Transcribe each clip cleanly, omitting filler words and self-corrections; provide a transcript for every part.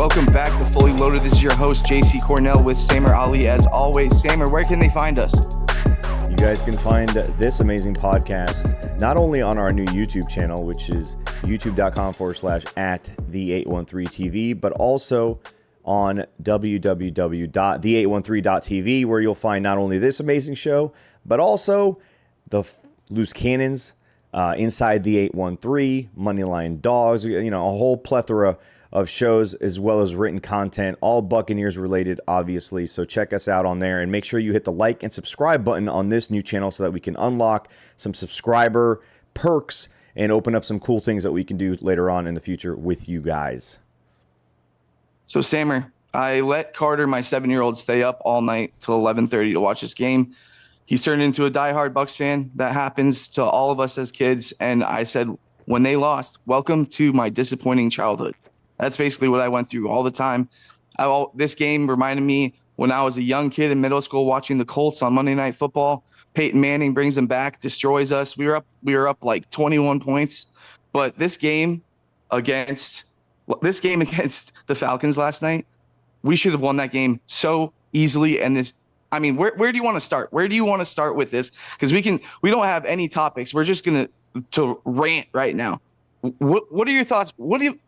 Welcome back to Fully Loaded. This is your host, JC Cornell, with Samer Ali. As always, Samer, where can they find us? You guys can find this amazing podcast not only on our new YouTube channel, which is youtube.com/@the813TV, but also on www.the813.tv, where you'll find not only this amazing show, but also the Loose Cannons, Inside the 813, Moneyline Dogs, a whole plethora of shows as well as written content, all Buccaneers related, obviously. So check us out on there and make sure you hit the like and subscribe button on this new channel so that we can unlock some subscriber perks and open up some cool things that we can do later on in the future with you guys. So, Samer, I let Carter, my 7-year-old, stay up all night till 11:30 to watch this game. He's turned into a diehard Bucs fan. That happens to all of us as kids. And I said, when they lost, welcome to my disappointing childhood. That's basically what I went through all the time. This game reminded me when I was a young kid in middle school watching the Colts on Monday Night Football. Peyton Manning brings them back, destroys us. We were up like 21 points. But this game against the Falcons last night, we should have won that game so easily. And where do you want to start? Where do you want to start with this? Because we don't have any topics. We're just gonna rant right now. What are your thoughts?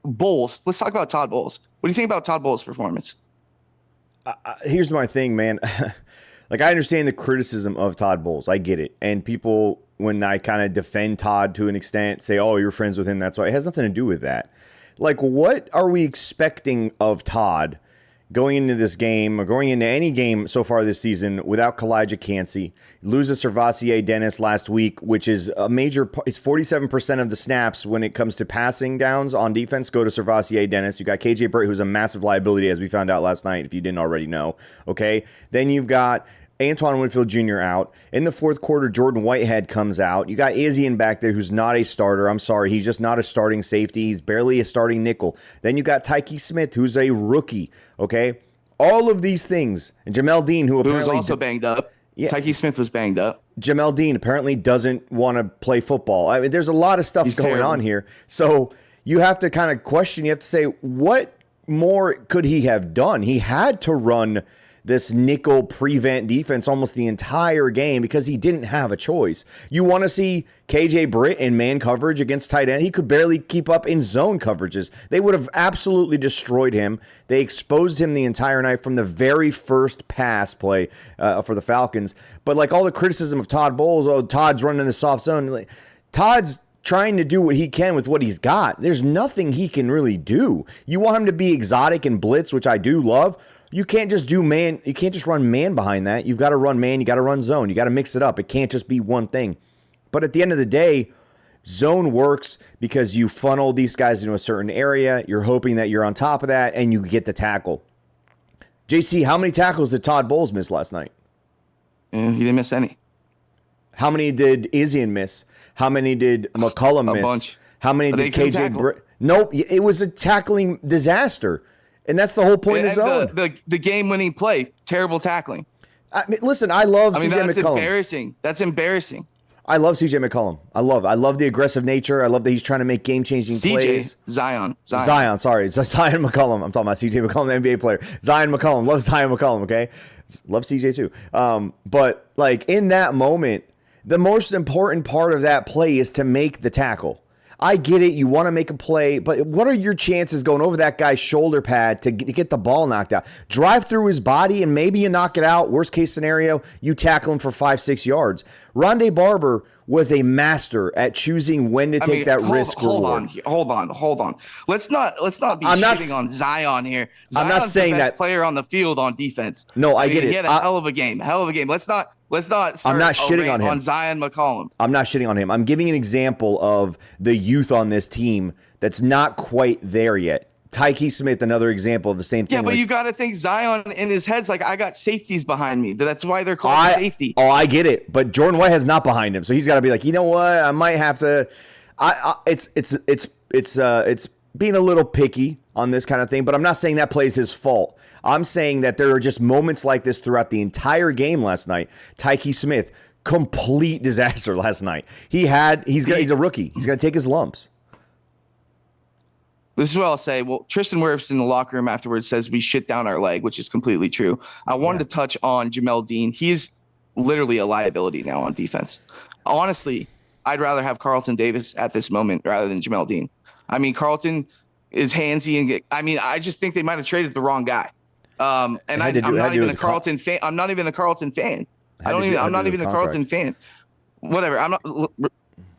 Bowles? Let's talk about Todd Bowles. What do you think about Todd Bowles' performance? Here's my thing, man. Like, I understand the criticism of Todd Bowles. I get it. And people, when I kind of defend Todd to an extent, say, oh, you're friends with him, that's why. It has nothing to do with that. Like, what are we expecting of Todd going into this game or going into any game so far this season without Kalijah Cansey? Loses Servassier Dennis last week, which is a major. It's 47% of the snaps when it comes to passing downs on defense go to Servassier Dennis. You got KJ Britt, who's a massive liability, as we found out last night, if you didn't already know. Okay. Then you've got Antoine Winfield Jr. out. In the fourth quarter, Jordan Whitehead comes out. You got Izzian back there, who's not a starter. I'm sorry, he's just not a starting safety. He's barely a starting nickel. Then you got Tyke Smith, who's a rookie. Okay, all of these things. And Jamal Dean, who apparently was also banged up. Yeah. Tyke Smith was banged up. Jamal Dean apparently doesn't want to play football. I mean, there's a lot of stuff going on here. So you have to kind of question. You have to say, what more could he have done? He had to run this nickel prevent defense almost the entire game because he didn't have a choice. You want to see KJ Britt in man coverage against tight end? He could barely keep up in zone coverages. They would have absolutely destroyed him. They exposed him the entire night from the very first pass play for the Falcons. But like all the criticism of Todd Bowles, oh, Todd's running the soft zone. Like, Todd's trying to do what he can with what he's got. There's nothing he can really do. You want him to be exotic and blitz, which I do love. You can't just do man. You can't just run man behind that. You've got to run man. You got to run zone. You got to mix it up. It can't just be one thing. But at the end of the day, zone works because you funnel these guys into a certain area. You're hoping that you're on top of that and you get the tackle. JC, how many tackles did Todd Bowles miss last night? He didn't miss any. How many did Izzian miss? How many did McCullum miss? A bunch. How many did KJ Britt? Nope. It was a tackling disaster. And that's the whole point of zone. The game-winning play, terrible tackling. I mean, listen, I love CJ McCollum. That's embarrassing. That's embarrassing. I love CJ McCollum. I love the aggressive nature. I love that he's trying to make game-changing plays. Zion, sorry. It's Zion McCollum. I'm talking about CJ McCollum, the NBA player. Zion McCollum. Love Zion McCollum, okay? Love CJ too. But, like, in that moment, the most important part of that play is to make the tackle. I get it. You want to make a play, but what are your chances going over that guy's shoulder pad to get the ball knocked out? Drive through his body and maybe you knock it out. Worst case scenario, you tackle him for 5-6 yards. Rondé Barber was a master at choosing when to take that risk. Hold on. Let's not be shitting on Zion here. Zion's I'm not saying the best that player on the field on defense. No, I get it. He had a hell of a game. Let's not. I'm not shitting on him. On Zion McCollum. I'm not shitting on him. I'm giving an example of the youth on this team that's not quite there yet. Tyke Smith, another example of the same thing. Yeah, but you got to think Zion in his head's like, I got safeties behind me. That's why they're called safety. Oh, I get it. But Jordan Whitehead's not behind him, so he's got to be like, you know what? I might have to. It's being a little picky on this kind of thing. But I'm not saying that play's his fault. I'm saying that there are just moments like this throughout the entire game last night. Tyke Smith, complete disaster last night. He's a rookie. He's going to take his lumps. This is what I'll say. Well, Tristan Wirfs in the locker room afterwards says we shit down our leg, which is completely true. I wanted to touch on Jamal Dean. He's literally a liability now on defense. Honestly, I'd rather have Carlton Davis at this moment rather than Jamal Dean. I mean, Carlton is handsy I just think they might have traded the wrong guy. I'm not even a Carlton fan. I'm not even a Carlton fan. I'm not even a Carlton fan. Whatever.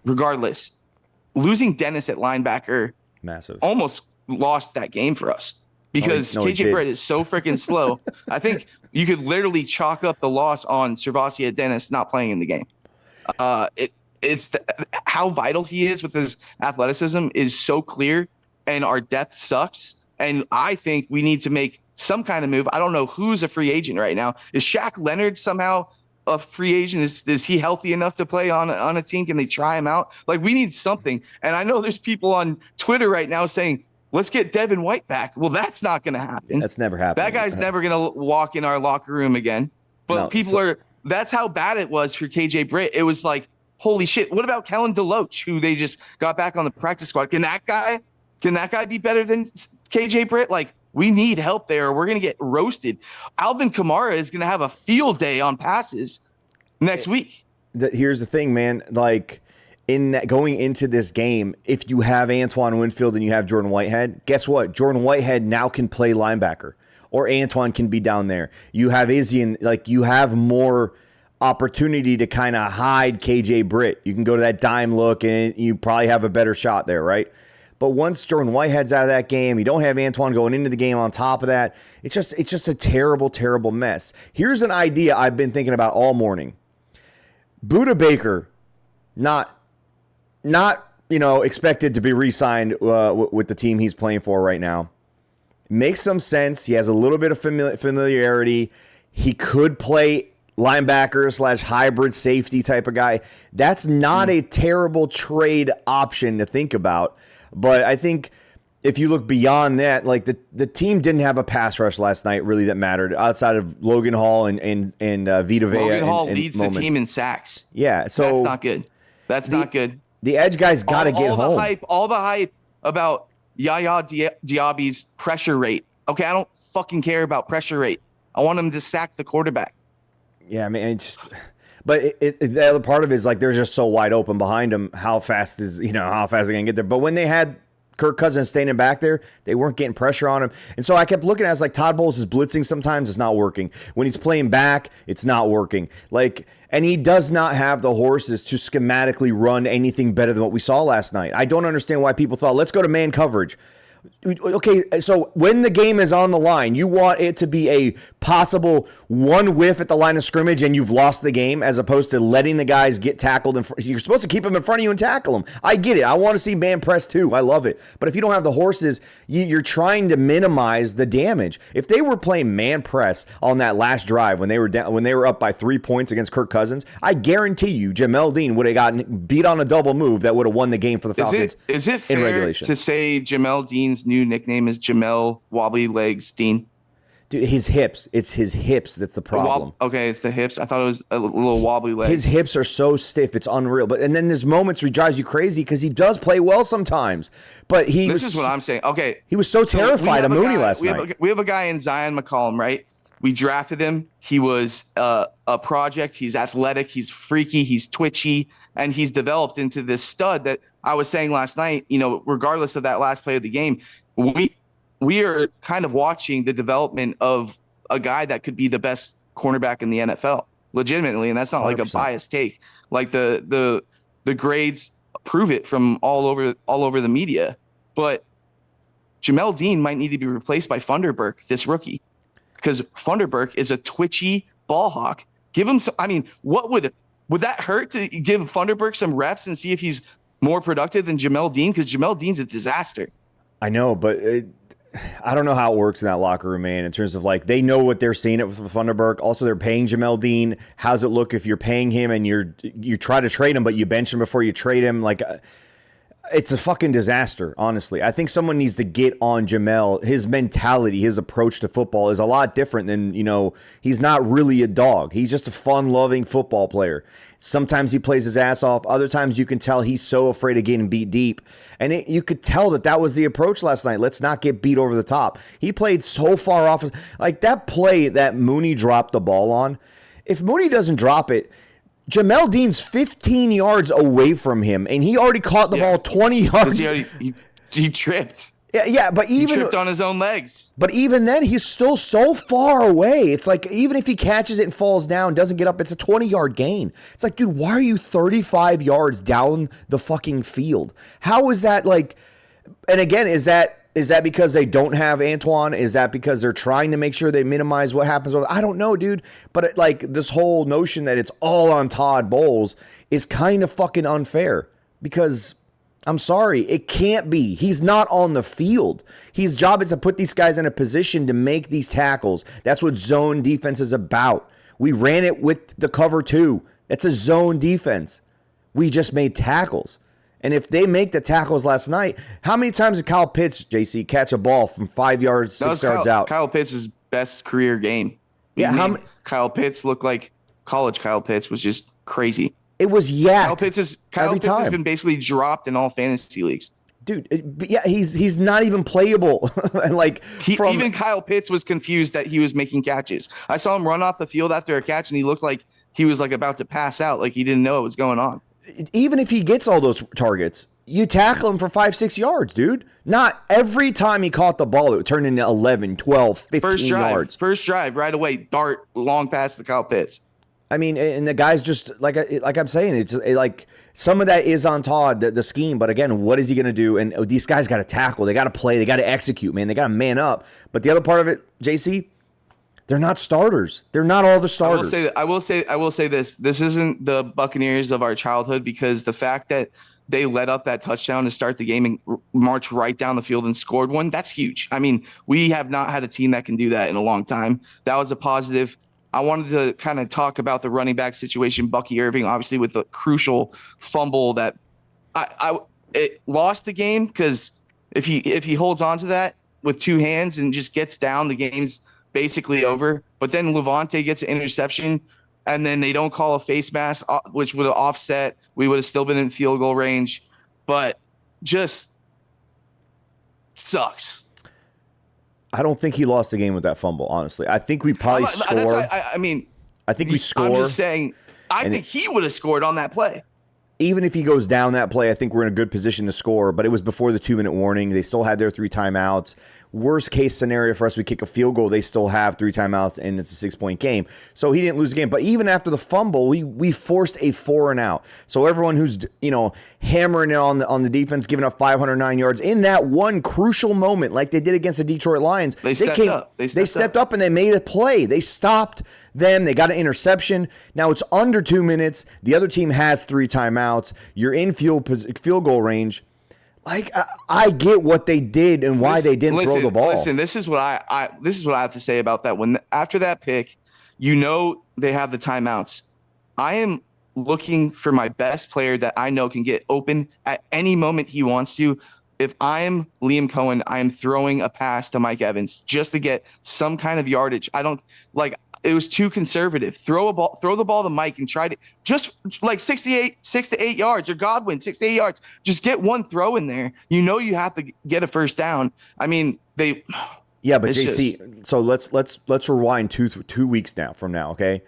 Regardless, losing Dennis at linebacker massive almost lost that game for us because KJ Britt is so freaking slow. I think you could literally chalk up the loss on Servasia Dennis not playing in the game. How vital he is with his athleticism is so clear, and our depth sucks. And I think we need to make some kind of move. I don't know who's a free agent right now. Is Shaq Leonard somehow a free agent? Is he healthy enough to play on a team? Can they try him out? Like, we need something. And I know there's people on Twitter right now saying, let's get Devin White back. Well, that's not going to happen. That's never happened. That guy's never going to walk in our locker room again. But that's how bad it was for KJ Britt. It was like, holy shit. What about Kellen DeLoach, who they just got back on the practice squad? Can that guy be better than KJ Britt? Like, we need help there. We're going to get roasted. Alvin Kamara is going to have a field day on passes next week. Here's the thing, man. Like, going into this game, if you have Antoine Winfield and you have Jordan Whitehead, guess what? Jordan Whitehead now can play linebacker, or Antoine can be down there. You have Izzy, and like, you have more opportunity to kind of hide KJ Britt. You can go to that dime look, and you probably have a better shot there, right? But once Jordan Whitehead's out of that game, you don't have Antoine going into the game on top of that. It's just a terrible, terrible mess. Here's an idea I've been thinking about all morning. Budda Baker, not expected to be re-signed with the team he's playing for right now. Makes some sense. He has a little bit of familiarity. He could play linebacker / hybrid safety type of guy. That's not a terrible trade option to think about. But I think if you look beyond that, like the team didn't have a pass rush last night really that mattered outside of Logan Hall and Vita Vea. Logan Hall leads the team in sacks. Yeah, so that's not good. That's not good. The edge guys got to get home. All the hype about Yaya Diaby's pressure rate. Okay, I don't fucking care about pressure rate. I want him to sack the quarterback. Yeah, I mean, but the other part of it is like they're just so wide open behind him. How fast are they gonna get there? But when they had Kirk Cousins standing back there, they weren't getting pressure on him. And so I kept looking at it as like Todd Bowles is blitzing sometimes, it's not working. When he's playing back, it's not working. And he does not have the horses to schematically run anything better than what we saw last night. I don't understand why people thought, let's go to man coverage. Okay, so when the game is on the line, you want it to be a possible one whiff at the line of scrimmage and you've lost the game, as opposed to letting the guys get tackled. You're supposed to keep them in front of you and tackle them. I get it. I want to see man press too. I love it. But if you don't have the horses, you're trying to minimize the damage. If they were playing man press on that last drive when they were up by 3 points against Kirk Cousins, I guarantee you Jamal Dean would have gotten beat on a double move that would have won the game for the Falcons. Is it fair to say Jamal Dean's new nickname is Jamel Wobbly Legs Dean? Dude, his hips. It's his hips that's the problem. Okay, it's the hips. I thought it was a little wobbly legs. His hips are so stiff, it's unreal. And then there's moments where he drives you crazy because he does play well sometimes. But this is what I'm saying. Okay, he was so terrified of Mooney last night. We have a guy in Zion McCollum, right? We drafted him. He was a project. He's athletic. He's freaky. He's twitchy, and he's developed into this stud that I was saying last night. Regardless of that last play of the game, we are kind of watching the development of a guy that could be the best cornerback in the NFL, legitimately, and that's not 100%. Like a biased take. Like the grades prove it from all over the media. But Jamel Dean might need to be replaced by Funderburk, this rookie, because Funderburk is a twitchy ball hawk. Give him some. I mean, what would that hurt to give Funderburk some reps and see if he's more productive than Jamel Dean? Because Jamel Dean's a disaster. I know, but I don't know how it works in that locker room, man, in terms of like they know what they're seeing it with Funderburk. Also, they're paying Jamel Dean. How's it look if you're paying him and you try to trade him, but you bench him before you trade him? Like, It's a fucking disaster, honestly. I think someone needs to get on Jamel. His mentality, his approach to football is a lot different than, he's not really a dog. He's just a fun-loving football player. Sometimes he plays his ass off. Other times you can tell he's so afraid of getting beat deep. And you could tell that was the approach last night. Let's not get beat over the top. He played so far off. Like that play that Mooney dropped the ball on, if Mooney doesn't drop it, Jamal Dean's 15 yards away from him, and he already caught the ball 20 yards. He tripped. Yeah, but he tripped on his own legs. But even then, he's still so far away. It's like even if he catches it and falls down, doesn't get up, it's a 20-yard gain. It's like, dude, why are you 35 yards down the fucking field? How is that like? And again, is that because they don't have Antoine? Is that because they're trying to make sure they minimize what happens? I don't know, dude. But this whole notion that it's all on Todd Bowles is kind of fucking unfair because I'm sorry, it can't be. He's not on the field. His job is to put these guys in a position to make these tackles. That's what zone defense is about. We ran it with the cover 2. That's a zone defense. We just made tackles. And if they make the tackles last night, how many times did Kyle Pitts, JC, catch a ball from 5 yards, 6 yards out? Kyle Pitts' best career game. Kyle Pitts looked like college Kyle Pitts, was just crazy. It was yak. Kyle Pitts has been basically dropped in all fantasy leagues. Dude, he's not even playable. And even Kyle Pitts was confused that he was making catches. I saw him run off the field after a catch, and he looked like he was about to pass out, like he didn't know what was going on. Even if he gets all those targets, you tackle him for 5-6 yards, dude. Not every time he caught the ball, it would turn into 11, 12, 15 yards. First drive, right away, dart, long pass to Kyle Pitts. I mean, and the guy's just, like I'm saying, it's like some of that is on Todd, the scheme. But again, what is he going to do? And these guys got to tackle. They got to play. They got to execute, man. They got to man up. But the other part of it, JC, they're not starters. They're not all the starters. I will say this. This isn't the Buccaneers of our childhood, because the fact that they let up that touchdown to start the game and march right down the field and scored one, that's huge. I mean, we have not had a team that can do that in a long time. That was a positive. I wanted to kind of talk about the running back situation. Bucky Irving, obviously, with the crucial fumble that it lost the game, because if he holds on to that with two hands and just gets down, the game's basically over. But then Levante gets an interception, and then they don't call a face mask, which would have offset. We would have still been in field goal range, but just sucks. I don't think he lost the game with that fumble, honestly. I think we probably score. I think we score. I'm just saying, I think he would have scored on that play. Even if he goes down that play, I think we're in a good position to score, but it was before the 2-minute warning. They still had their 3 timeouts. Worst case scenario for us, we kick a field goal. They still have 3 timeouts, and it's a 6-point game. So he didn't lose the game. But even after the fumble, we forced a 4-and-out. So everyone who's hammering it on the defense, giving up 509 yards, in that one crucial moment, like they did against the Detroit Lions, they stepped up and they made a play. They stopped them. They got an interception. Now it's under 2 minutes. The other team has 3 timeouts. You're in field goal range. Like, I get what they did and why they didn't throw the ball. Listen, this is what I have to say about that. When after that pick, they have the timeouts. I am looking for my best player that I know can get open at any moment he wants to. If I'm Liam Cohen, I am throwing a pass to Mike Evans just to get some kind of yardage. It was too conservative. Throw the ball to Mike and try to just 6 to 8 yards, or Godwin 6 to 8 yards. Just get one throw in there. You have to get a first down. I mean, Yeah, but JC, so let's rewind two weeks from now, okay?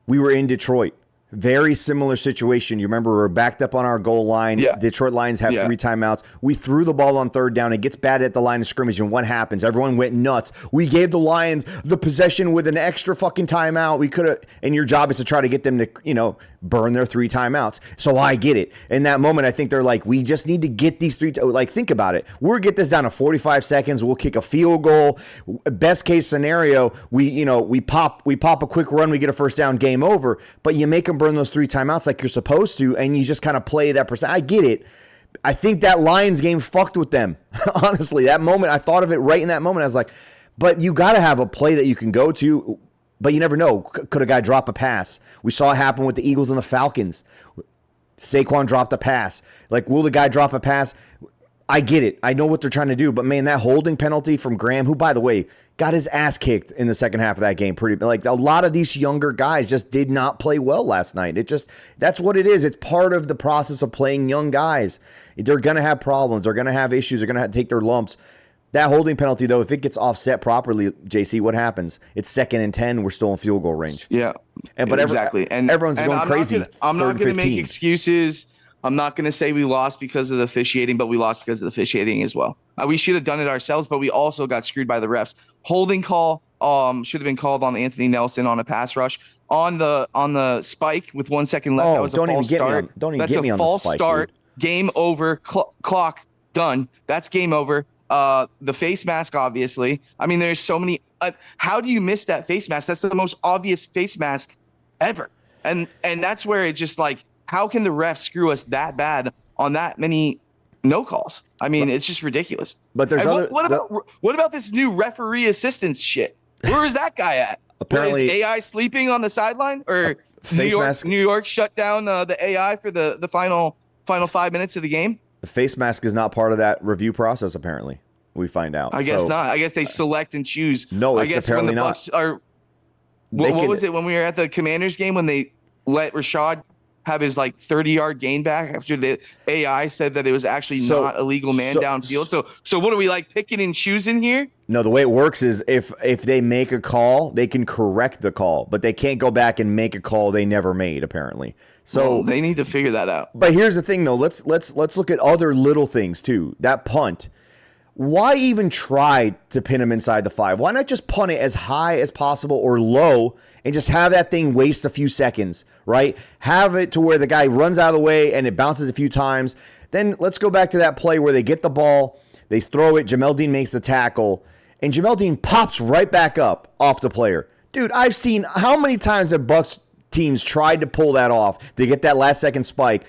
We were in Detroit. Very similar situation. You remember, we're backed up on our goal line. Yeah. Detroit Lions have 3 timeouts. We threw the ball on 3rd down. It gets bad at the line of scrimmage, and what happens? Everyone went nuts. We gave the Lions the possession with an extra fucking timeout. We could have, and your job is to try to get them to, burn their 3 timeouts. So I get it. In that moment, I think they're like, we just need to get these 3. Think about it. We'll get this down to 45 seconds. We'll kick a field goal. Best case scenario, we pop a quick run. We get a first down. Game over. But you make them burn those 3 timeouts like you're supposed to, and you just kind of play that percent. I get it. I think that Lions game fucked with them. Honestly, that moment, I thought of it right in that moment. I was like, but you got to have a play that you can go to, but you never know. Could a guy drop a pass? We saw it happen with the Eagles and the Falcons. Saquon dropped a pass. Like, will the guy drop a pass? I get it. I know what they're trying to do. But, man, that holding penalty from Graham, who, by the way, got his ass kicked in the second half of that game. Like, a lot of these younger guys just did not play well last night. That's what it is. It's part of the process of playing young guys. They're going to have problems. They're going to have issues. They're going to have to take their lumps. That holding penalty, though, if it gets offset properly, JC, what happens? It's 2nd and 10. We're still in field goal range. Yeah, exactly. And everyone's going crazy. I'm not going to make excuses. I'm not going to say we lost because of the officiating, but we lost because of the officiating as well. We should have done it ourselves, but we also got screwed by the refs. Holding call should have been called on Anthony Nelson on a pass rush. On the spike with 1 second left, that was a false start. Don't even get me on the spike. That's a false start. Dude. Game over. Clock done. That's game over. The face mask, obviously. I mean, there's so many. How do you miss that face mask? That's the most obvious face mask ever. And that's where it just like, how can the refs screw us that bad on that many no calls? I mean, it's just ridiculous. But there's what about this new referee assistance shit? Where is that guy at? Apparently, is AI sleeping on the sideline, or New York shut down the AI for the final 5 minutes of the game? The face mask is not part of that review process, apparently. We find out. I guess not. I guess they select and choose. No, it's apparently not. Bucs are, what was it when we were at the Commanders game when they let Rashad have his like 30-yard gain back after the AI said that it was actually not a legal man downfield? So what are we like picking and choosing here? No, the way it works is if they make a call, they can correct the call, but they can't go back and make a call they never made, apparently. So they need to figure that out. But here's the thing, though. Let's look at other little things too. That punt. Why even try to pin him inside the 5? Why not just punt it as high as possible or low and just have that thing waste a few seconds, right? Have it to where the guy runs out of the way and it bounces a few times. Then let's go back to that play where they get the ball, they throw it, Jamal Dean makes the tackle, and Jamal Dean pops right back up off the player. Dude, I've seen how many times have Bucs teams tried to pull that off to get that last second spike,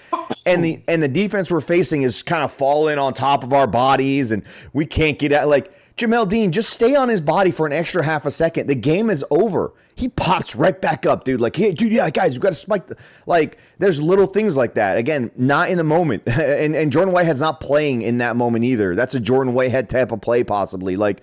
and the defense we're facing is kind of falling on top of our bodies, and we can't get out. Like, Jamal Dean, just stay on his body for an extra half a second. The game is over. He pops right back up, dude. Like, hey, dude, yeah, guys, we got to spike. Like, there's little things like that. Again, not in the moment, and Jordan Whitehead's not playing in that moment either. That's a Jordan Whitehead type of play, possibly. Like,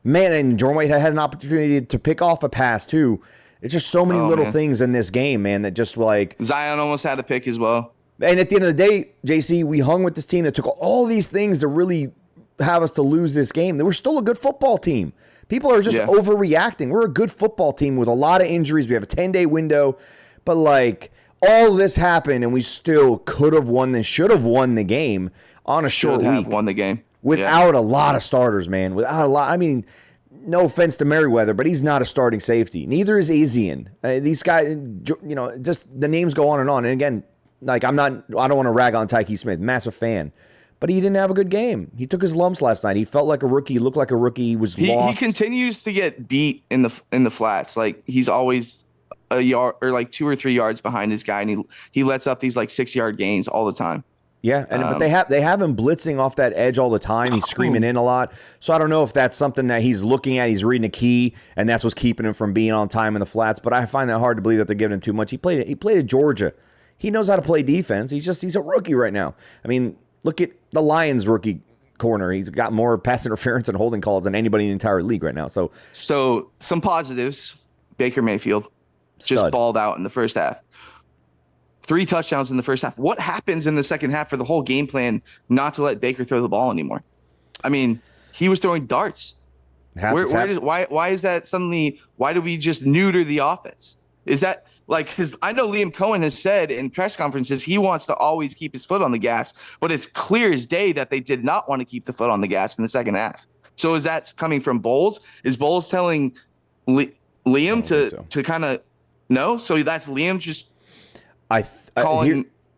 man, and Jordan Whitehead had an opportunity to pick off a pass too. It's just so many little things in this game, man, that just like... Zion almost had a pick as well. And at the end of the day, JC, we hung with this team that took all these things to really have us to lose this game. They were still a good football team. People are just overreacting. We're a good football team with a lot of injuries. We have a 10-day window. But, like, all this happened, and we still could have won and should have won the game on a short week. Should have won the game. Without a lot of starters, man. Without a lot... I mean... No offense to Merriweather, but he's not a starting safety. Neither is Azian. These guys, you know, just the names go on. And again, like I don't want to rag on Tyke Smith, massive fan, but he didn't have a good game. He took his lumps last night. He felt like a rookie. He looked like a rookie. He was lost. He continues to get beat in the flats. Like he's always a yard or like 2 or 3 yards behind this guy, and he lets up these like 6-yard gains all the time. Yeah, but they have him blitzing off that edge all the time. He's screaming in a lot. So I don't know if that's something that he's looking at. He's reading a key, and that's what's keeping him from being on time in the flats. But I find that hard to believe that they're giving him too much. He played at Georgia. He knows how to play defense. He's a rookie right now. I mean, look at the Lions rookie corner. He's got more pass interference and holding calls than anybody in the entire league right now. So some positives. Baker Mayfield just balled out in the first half. 3 touchdowns in the first half. What happens in the second half for the whole game plan not to let Baker throw the ball anymore? I mean, he was throwing darts. Why is that suddenly? Why do we just neuter the offense? Is that like, because I know Liam Cohen has said in press conferences he wants to always keep his foot on the gas, but it's clear as day that they did not want to keep the foot on the gas in the second half. So is that coming from Bowles? Is Bowles telling Liam to kind of no? So that's Liam just. I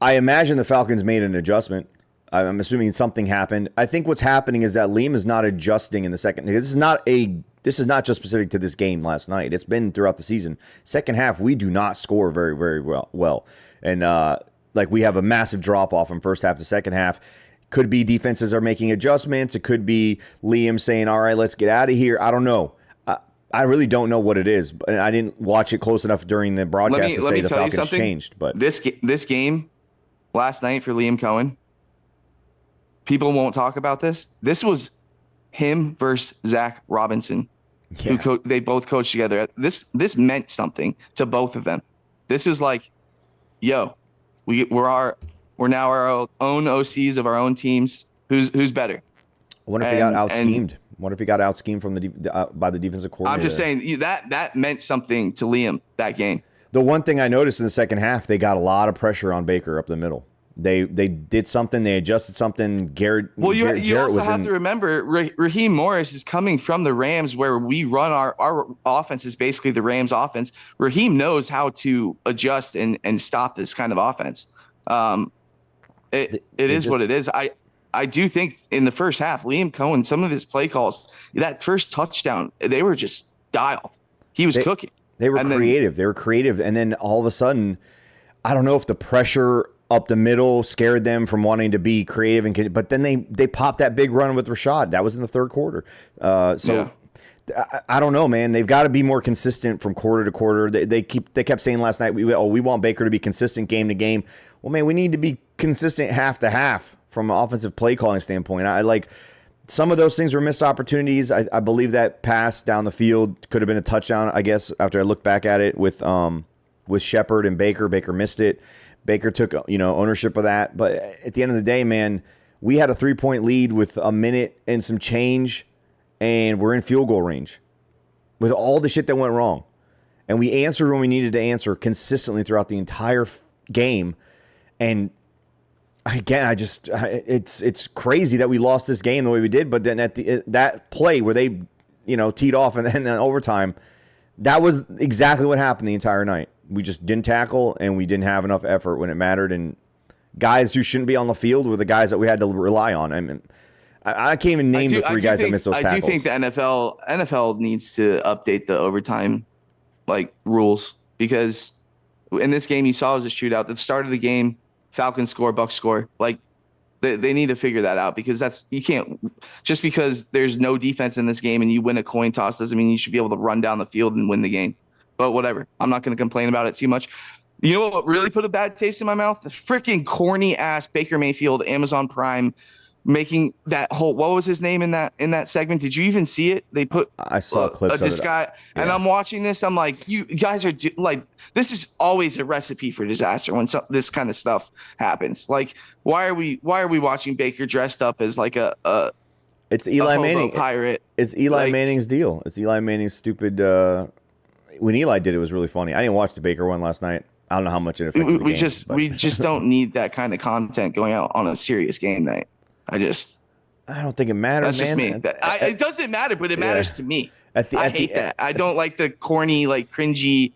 imagine the Falcons made an adjustment. I'm assuming something happened. I think what's happening is that Liam is not adjusting in the second. This is not just specific to this game last night. It's been throughout the season. Second half, we do not score very, very well. And like we have a massive drop off from first half to second half. Could be defenses are making adjustments. It could be Liam saying, all right, let's get out of here. I don't know. I really don't know what it is. I didn't watch it close enough during the broadcast to say the Falcons changed. But this game, last night for Liam Cohen, people won't talk about this. This was him versus Zach Robinson. Yeah. They both coached together. This meant something to both of them. This is like, yo, we're now our own OCs of our own teams. Who's better? I wonder if he got out-schemed. What if he got out-schemed from by the defensive coordinator? I'm just saying that meant something to Liam that game. The one thing I noticed in the second half, they got a lot of pressure on Baker up the middle. They did something. They adjusted something. You also have to remember, Raheem Morris is coming from the Rams, where we run our offense is basically the Rams offense. Raheem knows how to adjust and stop this kind of offense. It is what it is. I do think in the first half, Liam Cohen, some of his play calls, that first touchdown, they were just dialed. He was cooking. They were creative. They were creative. And then all of a sudden, I don't know if the pressure up the middle scared them from wanting to be creative, but then they popped that big run with Rashad. That was in the third quarter. I don't know, man. They've got to be more consistent from quarter to quarter. They kept saying last night, we want Baker to be consistent game to game. Well, man, we need to be consistent half to half from an offensive play calling standpoint. I like some of those things were missed opportunities. I believe that pass down the field could have been a touchdown, I guess, after I look back at it with Shepard and Baker. Baker missed it. Baker took ownership of that. But at the end of the day, man, we had a 3-point lead with a minute and some change, and we're in field goal range with all the shit that went wrong. And we answered when we needed to answer consistently throughout the entire game. And again, it's crazy that we lost this game the way we did. But then at that play where they teed off and then overtime, that was exactly what happened the entire night. We just didn't tackle, and we didn't have enough effort when it mattered. And guys who shouldn't be on the field were the guys that we had to rely on. I mean, I can't even name the three guys that missed those tackles. I do think the NFL needs to update the overtime rules, because in this game you saw it was a shootout. At the start of the game, Falcons score, Bucs score. They need to figure that out, because you can't just because there's no defense in this game and you win a coin toss doesn't mean you should be able to run down the field and win the game. But whatever. I'm not going to complain about it too much. You know what really put a bad taste in my mouth? The freaking corny ass Baker Mayfield, Amazon Prime, making that whole, what was his name in that segment? Did you even see it? They put I saw clips of this it. guy, yeah. And I'm watching this. I'm like, you guys are this is always a recipe for disaster when this kind of stuff happens. Why are we watching Baker dressed up as it's Eli Manning pirate? It's Eli Manning's deal. It's Eli Manning's stupid. When Eli did it, was really funny. I didn't watch the Baker one last night. I don't know how much it affected we just don't need that kind of content going out on a serious game night. I don't think it matters. That's man. just me. It doesn't matter, but it matters to me. I hate that. I don't like the corny, cringy,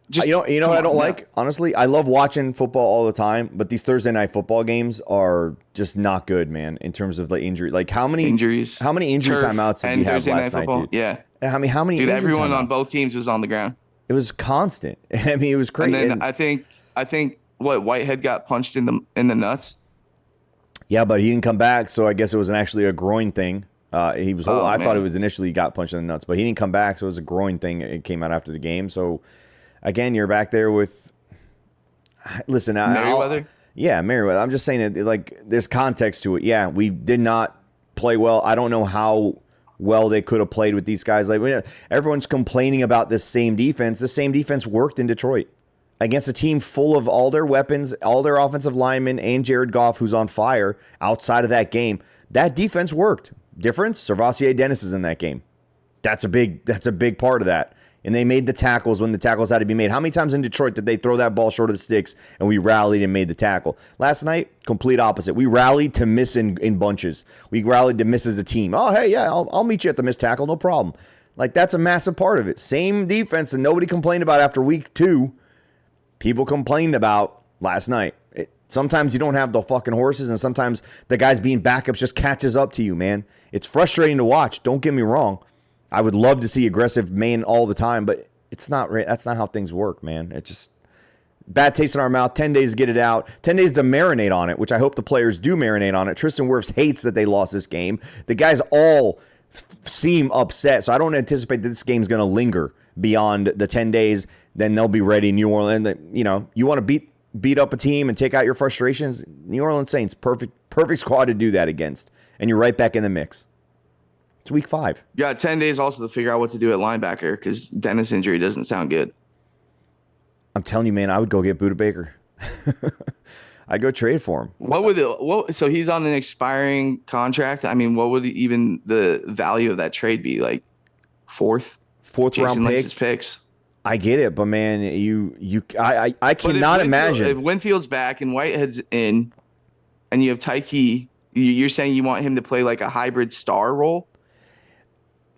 just. You know what I don't like? Honestly, I love watching football all the time, but these Thursday night football games are just not good, man. In terms of injury, how many injuries, how many injury timeouts did we have last night, dude? Yeah. I mean, how many? Dude, everyone timeouts? on both teams was on the ground. It was constant. I mean, it was crazy. And then I think what Whitehead got punched in the nuts. Yeah, but he didn't come back, so I guess it was actually a groin thing. He was. I man. thought it was initially got punched in the nuts, but he didn't come back, so it was a groin thing. It came out after the game. So again, you're back there with. Listen, Merriweather. Merriweather. I'm just saying that there's context to it. Yeah, we did not play well. I don't know how well they could have played with these guys. Everyone's complaining about this same defense. The same defense worked in Detroit against a team full of all their weapons, all their offensive linemen, and Jared Goff, who's on fire outside of that game. That defense worked. Difference, Servassier Dennis is in that game. That's a big part of that. And they made the tackles when the tackles had to be made. How many times in Detroit did they throw that ball short of the sticks and we rallied and made the tackle? Last night, complete opposite. We rallied to miss in bunches. We rallied to miss as a team. Oh, hey, yeah, I'll meet you at the missed tackle, no problem. That's a massive part of it. Same defense that nobody complained about after week 2. People complained about last night. Sometimes you don't have the fucking horses, and sometimes the guys being backups just catches up to you, man. It's frustrating to watch. Don't get me wrong. I would love to see aggressive man all the time, but it's not. That's not how things work, man. It's just bad taste in our mouth. 10 days to get it out. 10 days to marinate on it, which I hope the players do marinate on it. Tristan Wirfs hates that they lost this game. The guys all seem upset, so I don't anticipate that this game's going to linger beyond the 10 days. Then they'll be ready in New Orleans. You want to beat beat up a team and take out your frustrations, New Orleans Saints, perfect squad to do that against. And you're right back in the mix. It's week 5. You got 10 days also to figure out what to do at linebacker because Dennis' injury doesn't sound good. I'm telling you, man, I would go get Budda Baker. I'd go trade for him. So he's on an expiring contract. I mean, what would even the value of that trade be? Like fourth round pick. His picks. I get it, but man, I cannot imagine if Winfield's back and Whitehead's in, and you have Tyke, you're saying you want him to play like a hybrid star role.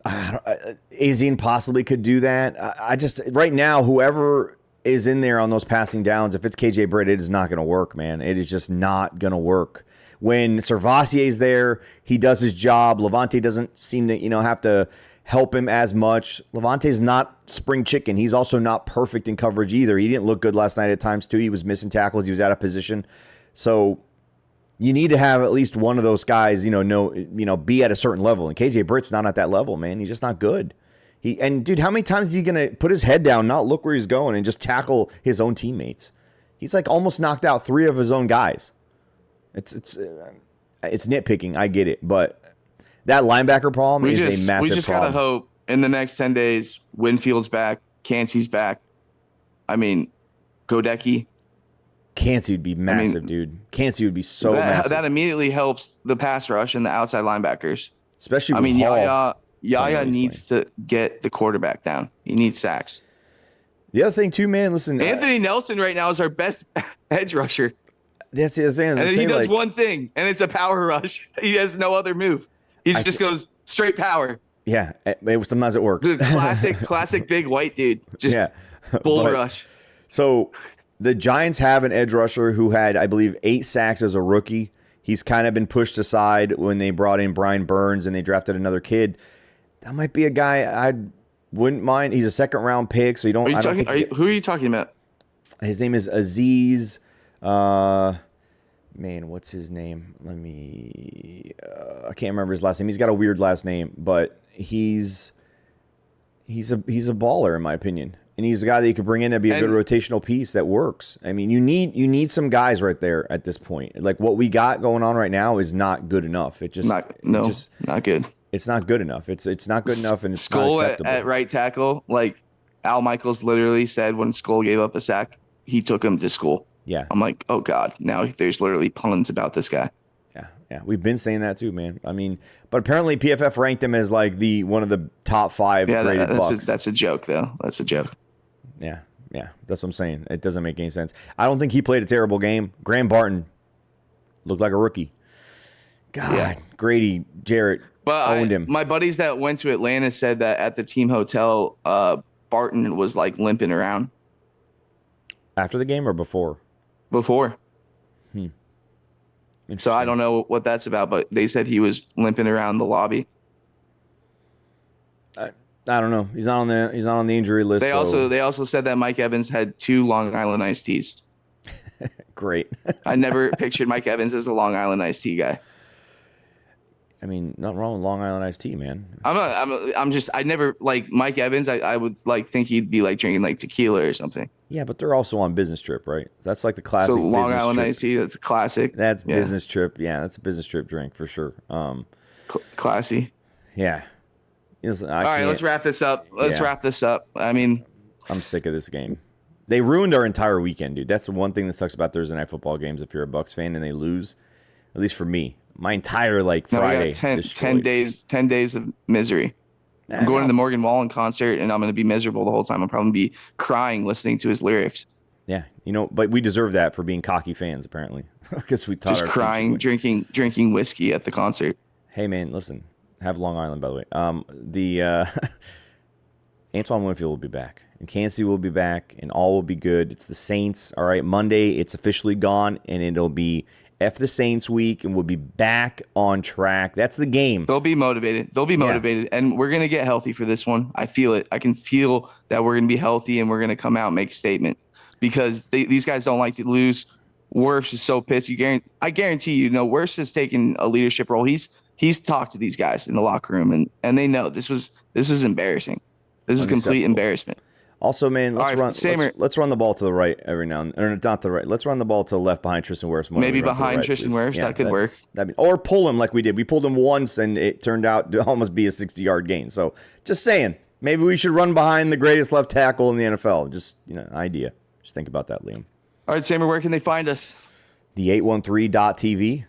Azine possibly could do that. I just right now, whoever is in there on those passing downs, if it's KJ Britt, it is not going to work, man. It is just not going to work. When Servassier's there, he does his job. Levante doesn't seem to, have to help him as much. Levante's not spring chicken. He's also not perfect in coverage either. He didn't look good last night at times too. He was missing tackles. He was out of position. So you need to have at least one of those guys, be at a certain level. And KJ Britt's not at that level, man. He's just not good. Dude, how many times is he going to put his head down, not look where he's going, and just tackle his own teammates? He's like almost knocked out 3 of his own guys. It's nitpicking. I get it, but that linebacker problem is a massive problem. We just gotta hope in the next 10 days, Winfield's back, Cansey's back. I mean, Godecki. Cansey would be massive, dude. Cansey would be so massive. That immediately helps the pass rush and the outside linebackers. Especially with Hall. Yaya needs to get the quarterback down. He needs sacks. The other thing, too, man, listen. Anthony Nelson right now is our best edge rusher. That's the other thing. And he does one thing, and it's a power rush. He has no other move. He just goes straight power. Yeah, sometimes it works. Classic big white dude. Just bull rush. So the Giants have an edge rusher who had, I believe, 8 sacks as a rookie. He's kind of been pushed aside when they brought in Brian Burns and they drafted another kid. That might be a guy I wouldn't mind. He's a second-round pick, so you don't. Who are you talking about? His name is Aziz. Man, what's his name? I can't remember his last name. He's got a weird last name, but he's a baller in my opinion, and he's a guy that you could bring in to be a good rotational piece that works. I mean, you need some guys right there at this point. Like what we got going on right now is not good enough. Not good. It's not good enough. It's not good enough, and it's not acceptable. At right tackle, like Al Michaels literally said when Skull gave up a sack, he took him to school. Yeah. I'm like, oh God, now there's literally puns about this guy. Yeah. We've been saying that too, man. I mean, but apparently PFF ranked him as like one of the top 5 graded Bucs. That's a joke, though. That's a joke. Yeah. That's what I'm saying. It doesn't make any sense. I don't think he played a terrible game. Graham Barton looked like a rookie. God, Grady Jarrett owned him. My buddies that went to Atlanta said that at the team hotel, Barton was like limping around. After the game or before? Before. So I don't know what that's about, but they said he was limping around the lobby. I don't know. He's not on the injury list. They also said that Mike Evans had 2 Long Island iced teas. Great. I never pictured Mike Evans as a Long Island iced tea guy. I mean, nothing wrong with Long Island iced tea, man. I never like Mike Evans. I would like think he'd be like drinking like tequila or something. Yeah, but they're also on business trip, right? That's like the classic. So Long business Island trip. iced tea, that's a classic. That's business trip. Yeah, that's a business trip drink for sure. Classy. Yeah. All right, let's wrap this up. I mean, I'm sick of this game. They ruined our entire weekend, dude. That's the one thing that sucks about Thursday night football games. If you're a Bucs fan and they lose, at least for me, my entire Friday. 10 days of misery. I'm going to the Morgan Wallen concert and I'm going to be miserable the whole time. I'll probably be crying listening to his lyrics. Yeah, but we deserve that for being cocky fans, apparently, because we taught just crying, drinking whiskey at the concert. Hey, man, listen. Have Long Island, by the way. Antoine Winfield will be back, and Cansey will be back, and all will be good. It's the Saints. All right, Monday it's officially gone, and it'll be F the Saints week, and we'll be back on track. That's the game. They'll be motivated. And we're gonna get healthy for this one. I feel it. I can feel that we're gonna be healthy, and we're gonna come out and make a statement because these guys don't like to lose. Wirfs is so pissed. I guarantee you, Wirfs has taken a leadership role. He's talked to these guys in the locker room, and they know this was embarrassing. This is complete embarrassment. Also, man, All right, let's run the ball to the right every now and then. Or not the right. Let's run the ball to the left behind Tristan Wirfs. Maybe behind Tristan Wirfs. That could work. Or pull him like we did. We pulled him once, and it turned out to almost be a 60-yard gain. So just saying, maybe we should run behind the greatest left tackle in the NFL. Just, idea. Just think about that, Liam. All right, Samer, where can they find us? The 813.tv,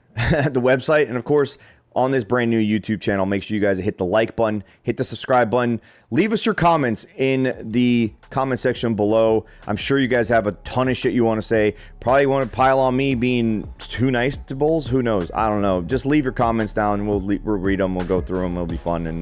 the website, and of course, on this brand new YouTube channel. Make sure you guys hit the like button, hit the subscribe button. Leave us your comments in the comment section below. I'm sure you guys have a ton of shit you want to say. Probably want to pile on me being too nice to Bulls. Who knows? I don't know. Just leave your comments down, and we'll read them. We'll go through them. It'll be fun. And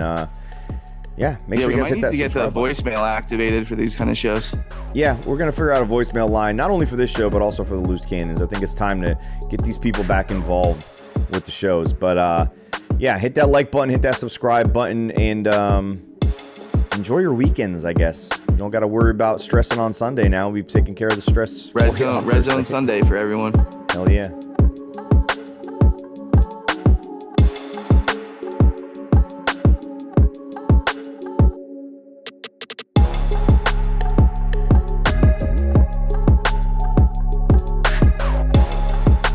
make sure you guys hit that subscribe button. We might need to get the voicemail activated for these kind of shows. Yeah, we're going to figure out a voicemail line, not only for this show, but also for the Loose Cannons. I think it's time to get these people back involved with the shows. But, hit that like button, hit that subscribe button, and enjoy your weekends, I guess. You don't got to worry about stressing on Sunday now. We've taken care of the stress. Red Zone Sunday for everyone. Hell yeah.